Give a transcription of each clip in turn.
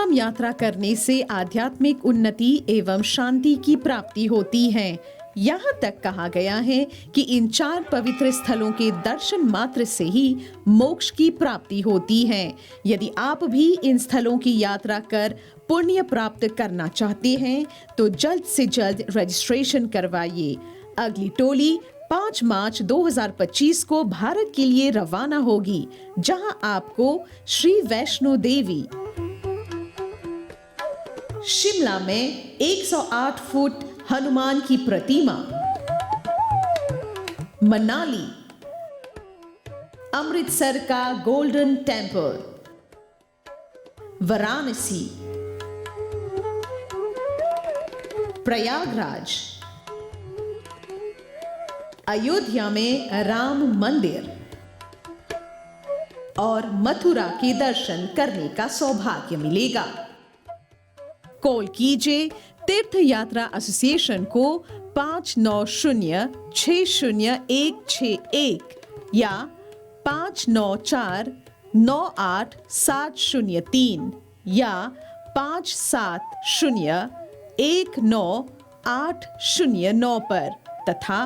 धाम यात्रा करने से आध्यात्मिक उन्नति एवं शांति की प्राप्ति होती है। यहाँ तक कहा गया है कि इन 4 पवित्र स्थलों के दर्शन मात्र से ही मोक्ष की प्राप्ति होती है। यदि आप भी इन स्थलों की यात्रा कर पुण्य प्राप्त करना चाहते हैं तो जल्द से जल्द रजिस्ट्रेशन करवाइए। अगली टोली 5 मार्च 2025 को भारत के लिए रवाना होगी, जहां आपको श्री वैष्णो देवी, शिमला में 108 फुट हनुमान की प्रतिमा, मनाली, अमृतसर का गोल्डन टेम्पल, वाराणसी, प्रयागराज, अयोध्या में राम मंदिर और मथुरा के दर्शन करने का सौभाग्य मिलेगा। कॉल कीजिए तीर्थ यात्रा एसोसिएशन को 59060161 या 59498703 या 57019809 पर तथा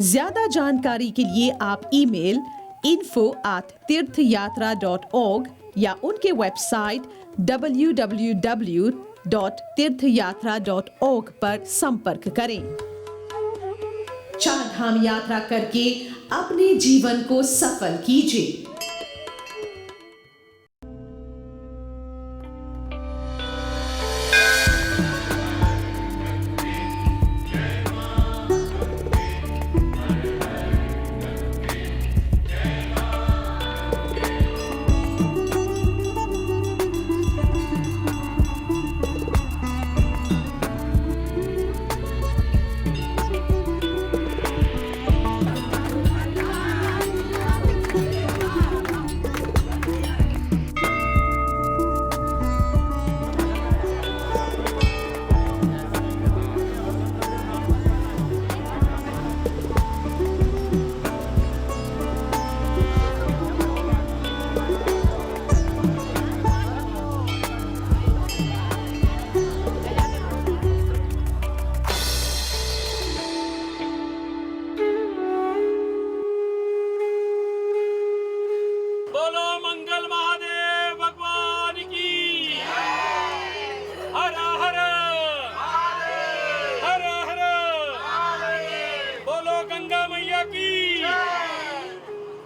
ज्यादा जानकारी के लिए आप ईमेल info@tirthayatra.org या उनके वेबसाइट www.tirthayatra.org पर संपर्क करें। 4 धाम यात्रा करके अपने जीवन को सफल कीजिए।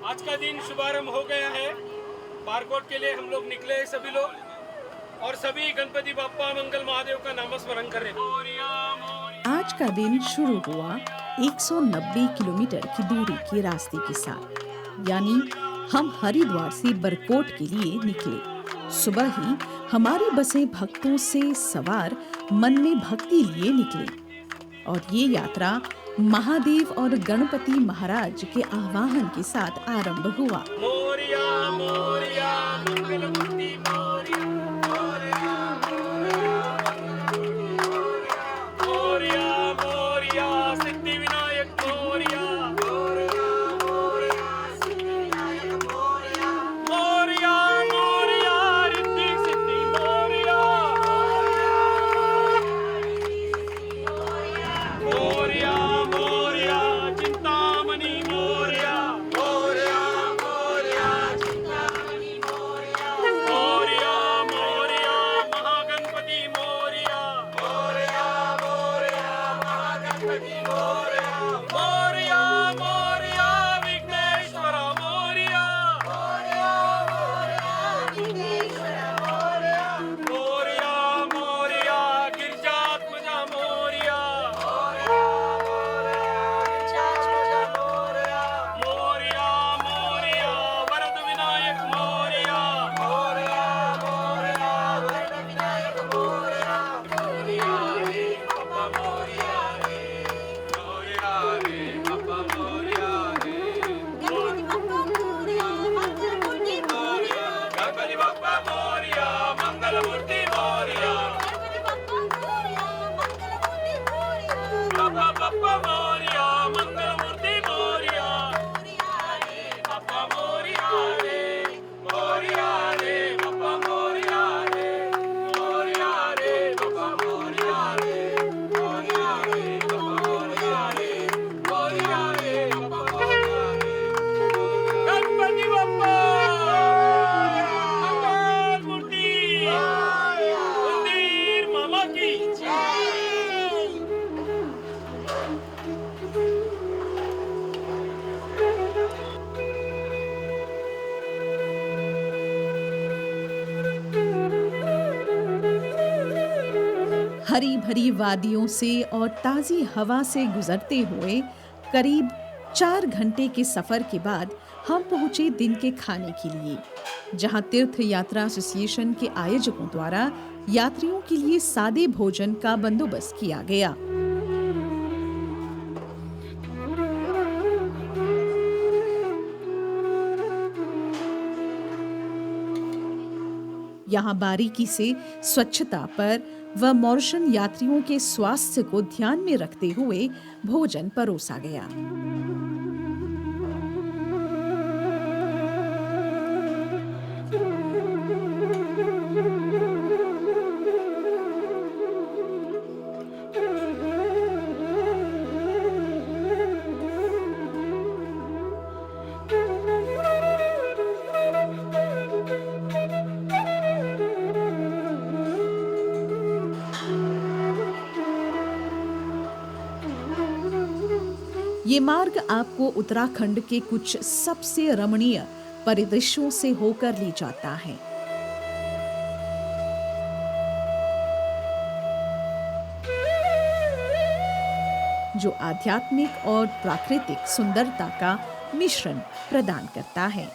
आज का दिन शुभारंभ हो गया है। बारकोट के लिए हम लोग निकले हैं सभी लोग और सभी गणपति बाप्पा मंगल महादेव का नामस्मरण कर रहे हैं। आज का दिन शुरू हुआ 190 किलोमीटर की दूरी के रास्ते के साथ, यानी हम हरिद्वार से बरकोट के लिए निकले। सुबह ही हमारी बसें भक्तों से सवार मन में भक्ति लिए निकली और ये यात्रा महादेव और गणपति महाराज के आह्वान के साथ आरंभ हुआ। मोरिया मोरिया मंगलमूर्ति मोरिया मोरिया मोरिया मोरिया सिद्धि विनायक मोरिया मोरिया मोरिया सिद्धि विनायक मोरिया मोरिया मोरिया रिद्धि सिद्धि मोरिया मोरिया मोरिया चिंतामणि मोरिया मोरिया मोरिया चिंतामणि मोरिया मोरिया मोरिया महागणपति मोरिया मोरिया मोरिया महागणपति मोरिया मोरिया मोरिया विघ्नेश्वर मोरिया मोरिया मोरिया विघ्नेश्वर मोरिया मोरिया मोरिया गिरिजात्मज मोरिया मोरिया मोरिया मोरिया वरद विनायक मोरिया मोरिया मोरिया वरद विनायक मोरिया मोरिया रे बाबा मोरिया रे मोरिया रे बाबा मोरिया रे गणपति बाप्पा मोरिया मंगलमूर्ति मोरिया बाबा बाप्पा मोरिया मंगलमूर्ति मोरिया बाप्पा मोरिया रे बाप्पा मोरिया रे मोरिया हरी भरी वादियों से और ताज़ी हवा से गुजरते हुए करीब 4 घंटे के सफ़र के बाद हम पहुंचे दिन के खाने के लिए, जहां तीर्थ यात्रा एसोसिएशन के आयोजकों द्वारा यात्रियों के लिए सादे भोजन का बंदोबस्त किया गया। यहाँ बारीकी से स्वच्छता पर व मॉरिशन यात्रियों के स्वास्थ्य को ध्यान में रखते हुए भोजन परोसा गया। ये मार्ग आपको उत्तराखंड के कुछ सबसे रमणीय परिदृश्यों से होकर ले जाता है। जो आध्यात्मिक और प्राकृतिक सुंदरता का मिश्रण प्रदान करता है।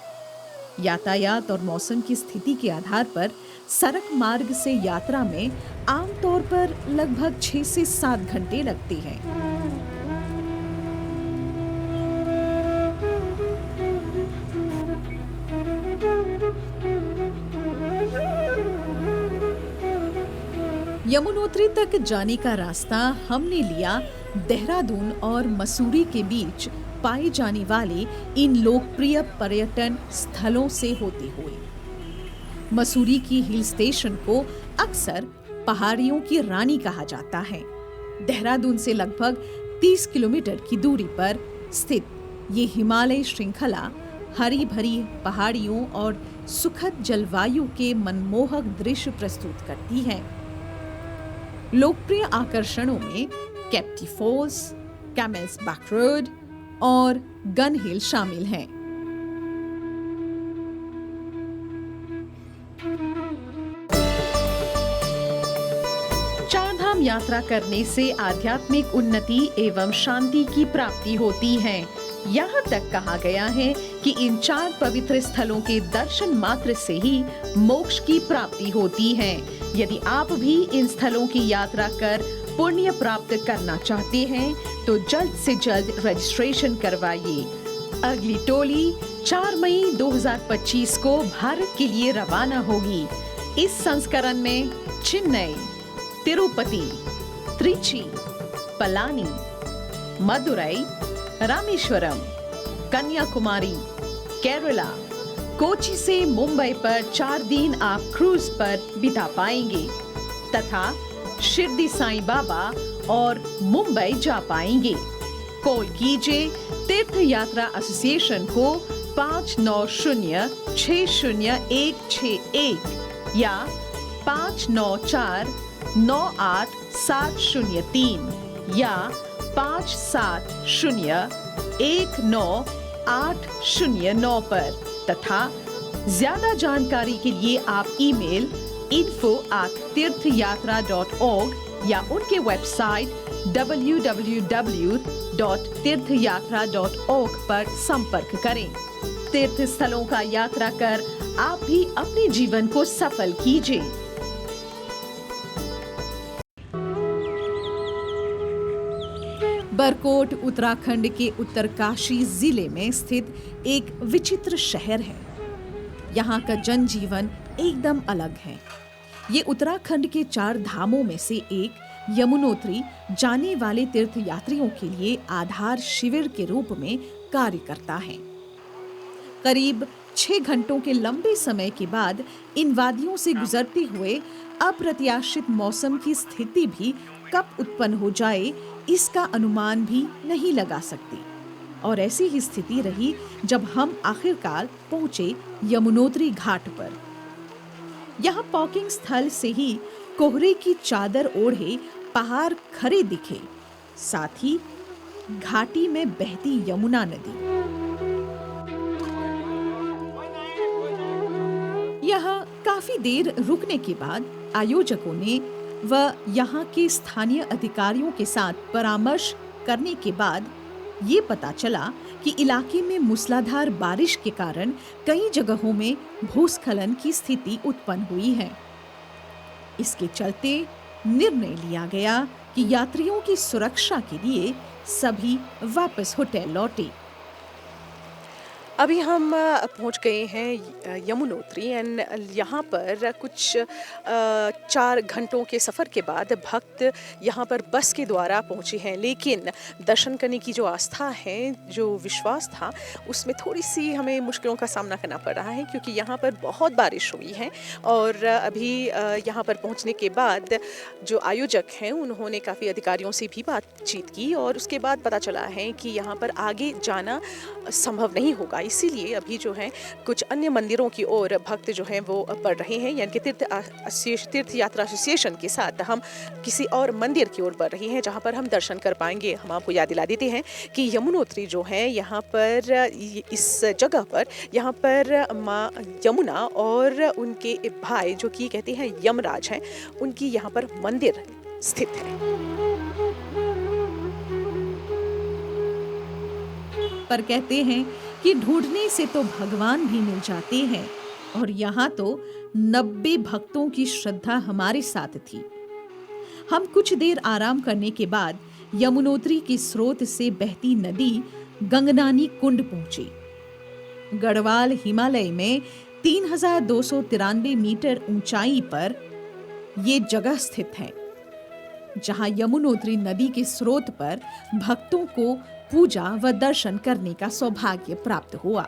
यातायात और मौसम की स्थिति के आधार पर सड़क मार्ग से यात्रा में आमतौर पर लगभग 6 से 7 घंटे लगते हैं। यमुनोत्री तक जाने का रास्ता हमने लिया देहरादून और मसूरी के बीच पाए जाने वाले इन लोकप्रिय पर्यटन स्थलों से होते हुए। मसूरी की हिल स्टेशन को अक्सर पहाड़ियों की रानी कहा जाता है। देहरादून से लगभग 30 किलोमीटर की दूरी पर स्थित ये हिमालय श्रृंखला हरी भरी पहाड़ियों और सुखद जलवायु के मनमोहक दृश्य प्रस्तुत करती है। लोकप्रिय आकर्षणों में Kempty false, camels back road और गन हिल शामिल हैं। चारधाम यात्रा करने से आध्यात्मिक उन्नति एवं शांति की प्राप्ति होती है। यहाँ तक कहा गया है कि इन 4 पवित्र स्थलों के दर्शन मात्र से ही मोक्ष की प्राप्ति होती है। यदि आप भी इन स्थलों की यात्रा कर पुण्य प्राप्त करना चाहते हैं तो जल्द से जल्द रजिस्ट्रेशन करवाइए। अगली टोली 4 मई 2025 को भारत के लिए रवाना होगी। इस संस्करण में चेन्नई, तिरुपति, त्रिची, पलानी, मदुरई, रामेश्वरम, कन्याकुमारी, केरला, कोची से मुंबई पर 4 दिन आप क्रूज पर बिता पाएंगे तथा शिरडी साईं बाबा और मुंबई जा पाएंगे। कॉल कीजिए तीर्थ यात्रा एसोसिएशन को 59060161 या 59498703 या 57019809 पर तथा ज्यादा जानकारी के लिए आप ईमेल info@tirthayatra.org या उनके वेबसाइट www.tirthayatra.org पर संपर्क करें। तीर्थ स्थलों का यात्रा कर आप भी अपने जीवन को सफल कीजिए। बरकोट उत्तराखंड के उत्तरकाशी जिले में स्थित एक विचित्र शहर है। यहाँ का जनजीवन एकदम अलग है। ये उत्तराखंड के 4 धामों में से एक यमुनोत्री जाने वाले तीर्थ यात्रियों के लिए आधार शिविर के रूप में कार्य करता है। करीब 6 घंटों के लंबे समय के बाद इन वादियों से गुजरते हुए अप्रत्याशित मौसम की स्थिति भी कब उत्पन्न हो जाए इसका अनुमान भी नहीं लगा सकते। और ऐसी ही स्थिति रही जब हम आखिरकार पहुंचे यमुनोत्री घाट पर। यहाँ पार्किंग स्थल से ही कोहरे की चादर ओढ़े पहाड़ खड़े दिखे, साथ ही घाटी में बहती यमुना नदी। यहाँ काफी देर रुकने के बाद आयोजकों ने व यहाँ के स्थानीय अधिकारियों के साथ परामर्श करने के बाद ये पता चला कि इलाके में मूसलाधार बारिश के कारण कई जगहों में भूस्खलन की स्थिति उत्पन्न हुई है। इसके चलते निर्णय लिया गया कि यात्रियों की सुरक्षा के लिए सभी वापस होटल लौटे। अभी हम पहुंच गए हैं यमुनोत्री एंड यहाँ पर कुछ 4 घंटों के सफ़र के बाद भक्त यहाँ पर बस के द्वारा पहुँचे हैं, लेकिन दर्शन करने की जो आस्था है, जो विश्वास था, उसमें थोड़ी सी हमें मुश्किलों का सामना करना पड़ रहा है, क्योंकि यहाँ पर बहुत बारिश हुई है। और अभी यहाँ पर पहुँचने के बाद जो आयोजक हैं उन्होंने काफ़ी अधिकारियों से भी बातचीत की और उसके बाद पता चला है कि यहाँ पर आगे जाना संभव नहीं होगा। इसीलिए अभी जो है कुछ अन्य मंदिरों की ओर भक्त जो हैं वो बढ़ रहे हैं, यानी कि तीर्थ यात्रा एसोसिएशन के साथ हम किसी और मंदिर की ओर बढ़ रहे हैं जहां पर हम दर्शन कर पाएंगे। हम आपको याद दिला देते हैं कि यमुनोत्री जो है यहाँ पर इस जगह पर यहाँ पर माँ यमुना और उनके भाई जो कि कहते हैं यमराज हैं, उनकी यहाँ पर मंदिर स्थित है। पर कहते हैं कि ढूंढने से तो भगवान भी मिल जाते हैं, और यहाँ तो 90 भक्तों की श्रद्धा हमारे साथ थी। हम कुछ देर आराम करने के बाद यमुनोत्री की स्रोत से बहती नदी गंगनानी कुंड पहुंचे। गढ़वाल हिमालय में 3293 मीटर ऊंचाई पर ये जगह स्थित है, जहां यमुनोत्री नदी के स्रोत पर भक्तों को पूजा व दर्शन करने का सौभाग्य प्राप्त हुआ।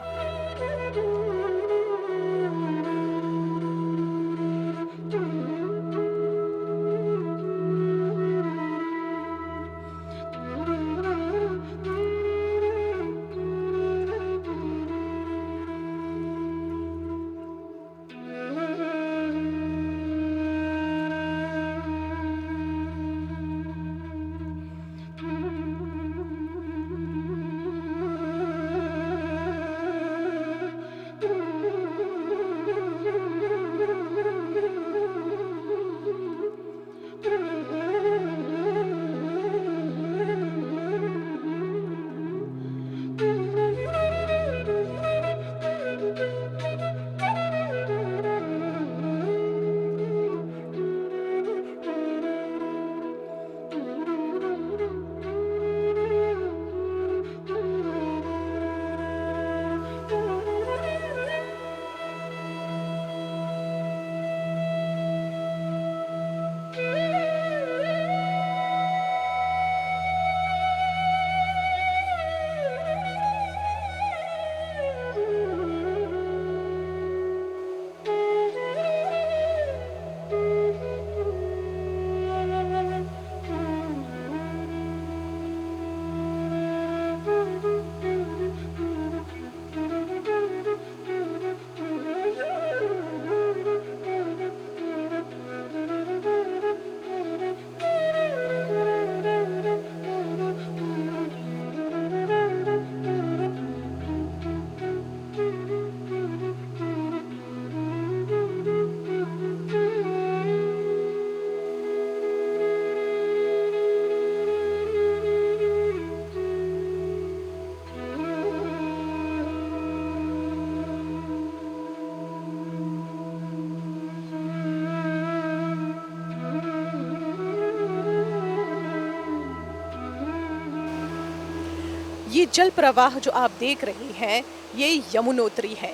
ये जल प्रवाह जो आप देख रहे हैं ये यमुनोत्री है।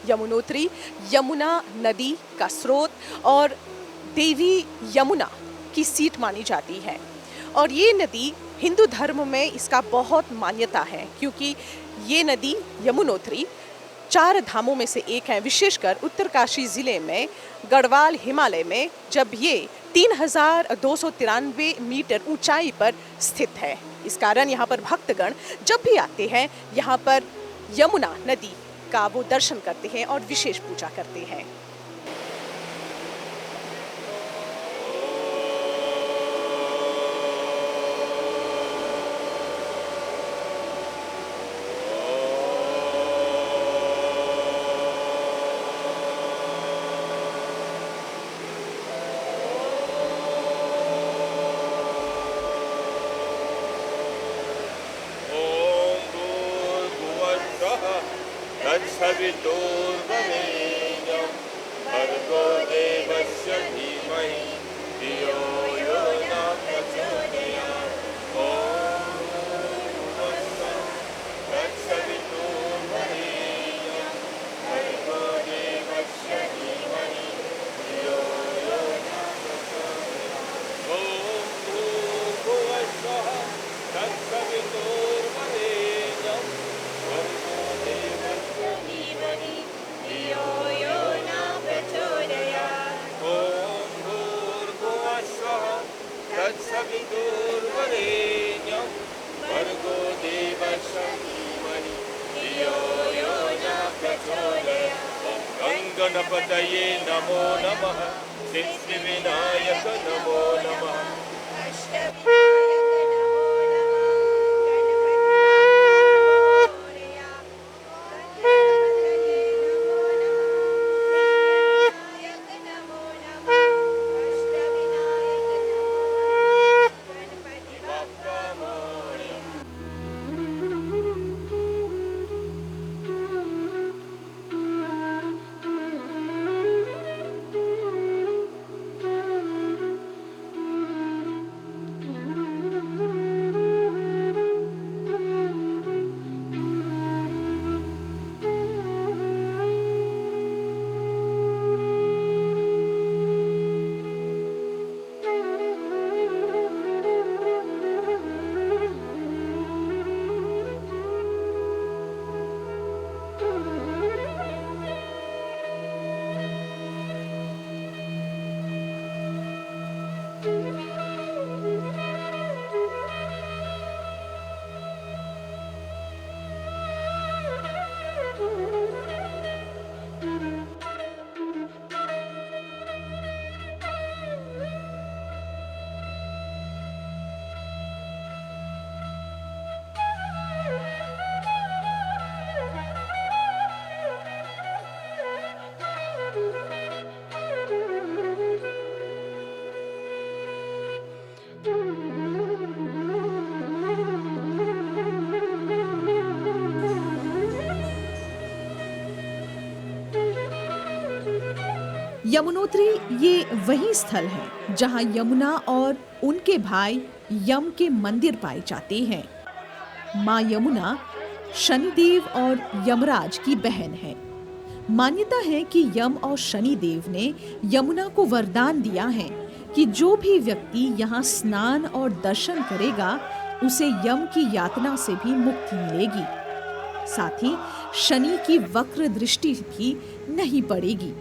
यमुनोत्री यमुना नदी का स्रोत और देवी यमुना की सीट मानी जाती है। और ये नदी हिंदू धर्म में इसका बहुत मान्यता है, क्योंकि ये नदी यमुनोत्री 4 धामों में से एक है। विशेषकर उत्तरकाशी जिले में गढ़वाल हिमालय में जब ये 3293 मीटर ऊंचाई पर स्थित है। इस कारण यहाँ पर भक्तगण जब भी आते हैं यहाँ पर यमुना नदी का वो दर्शन करते हैं और विशेष पूजा करते हैं। सवितुर्वरेण्यं भर्गो देवस्य धीमहि धियो यो न प्रचोदयात् ॐ भूर्भुवस्सुः तत्सवितुर्वरेण्यं भर्गो देवस्य धीमहि धियो यो न प्रचोदयात् ॐ भूर्भुवस्सुः तत्सवितुर्वरेण्यं भर्गो देवस्य धीमहि धियो यो न प्रचोदयात् ॐ भूर्भुवस्सुः तत्सवितुर्वरेण्यं भर्गो देवस्य धीमहि धियो यो न प्रचोदयात् ॐ गणपतये नमो नमः सिद्धिविनायक नमो नमः यमुनोत्री ये वही स्थल है जहां यमुना और उनके भाई यम के मंदिर पाए जाते हैं। माँ यमुना शनिदेव और यमराज की बहन है। मान्यता है कि यम और शनिदेव ने यमुना को वरदान दिया है कि जो भी व्यक्ति यहाँ स्नान और दर्शन करेगा उसे यम की यातना से भी मुक्ति मिलेगी। साथ ही शनि की वक्र दृष्टि भी नहीं पड़ेगी।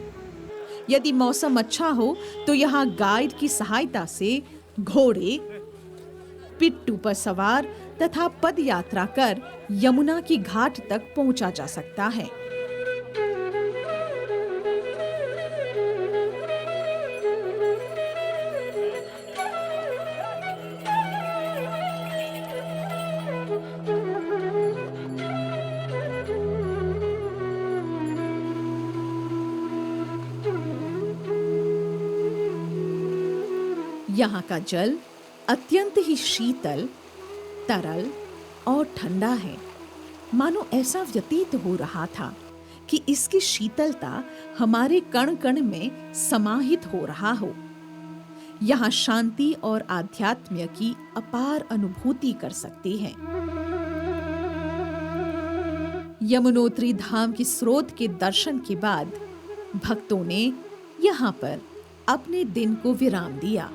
यदि मौसम अच्छा हो तो यहाँ गाइड की सहायता से घोड़े, पिट्ठू पर सवार तथा पद यात्रा कर यमुना की घाट तक पहुंचा जा सकता है। यहाँ का जल अत्यंत ही शीतल, तरल और ठंडा है। मानो ऐसा व्यतीत हो रहा था कि इसकी शीतलता हमारे कण कण में समाहित हो रहा हो। यहाँ शांति और आध्यात्म की अपार अनुभूति कर सकते हैं। यमुनोत्री धाम की स्रोत के दर्शन के बाद भक्तों ने यहाँ पर अपने दिन को विराम दिया।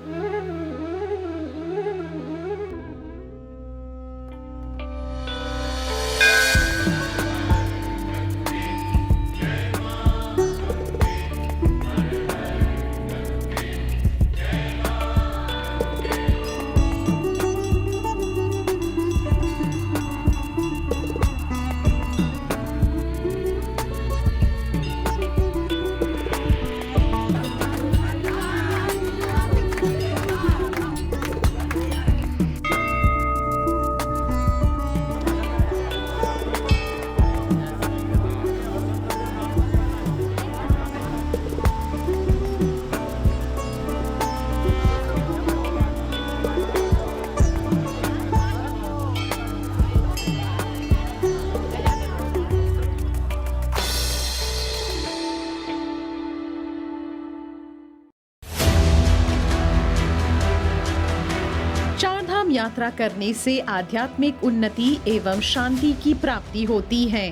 यात्रा करने से आध्यात्मिक उन्नति एवं शांति की प्राप्ति होती है।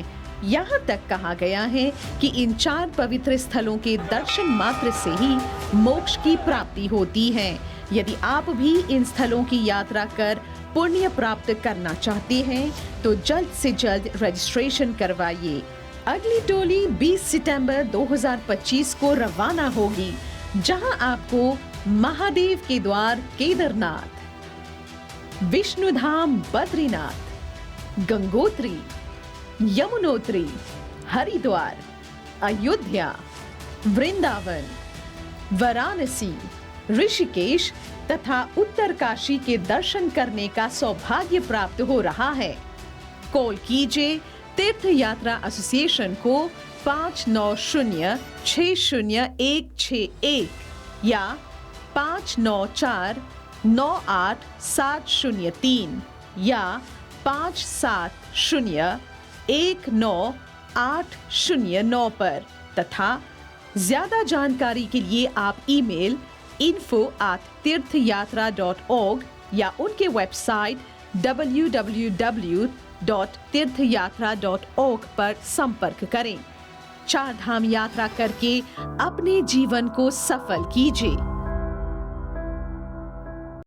यहाँ तक कहा गया है कि इन 4 पवित्र स्थलों के दर्शन मात्र से ही मोक्ष की प्राप्ति होती है। यदि आप भी इन स्थलों की यात्रा कर पुण्य प्राप्त करना चाहते हैं तो जल्द से जल्द रजिस्ट्रेशन करवाइए। अगली टोली 20 सितंबर 2025 को रवाना होगी, जहां आपको महादेव के द्वार केदारनाथ, विष्णुधाम बद्रीनाथ, गंगोत्री, यमुनोत्री, हरिद्वार, अयोध्या, वृंदावन, वाराणसी, ऋषिकेश तथा उत्तरकाशी के दर्शन करने का सौभाग्य प्राप्त हो रहा है। कॉल कीजिए तीर्थ यात्रा एसोसिएशन को 59060161 या 59498703 या 57019809 पर तथा ज्यादा जानकारी के लिए आप ईमेल info@tirthayatra.org या उनके वेबसाइट www.tirthayatra.org पर संपर्क करें। 4 धाम यात्रा करके अपने जीवन को सफल कीजिए।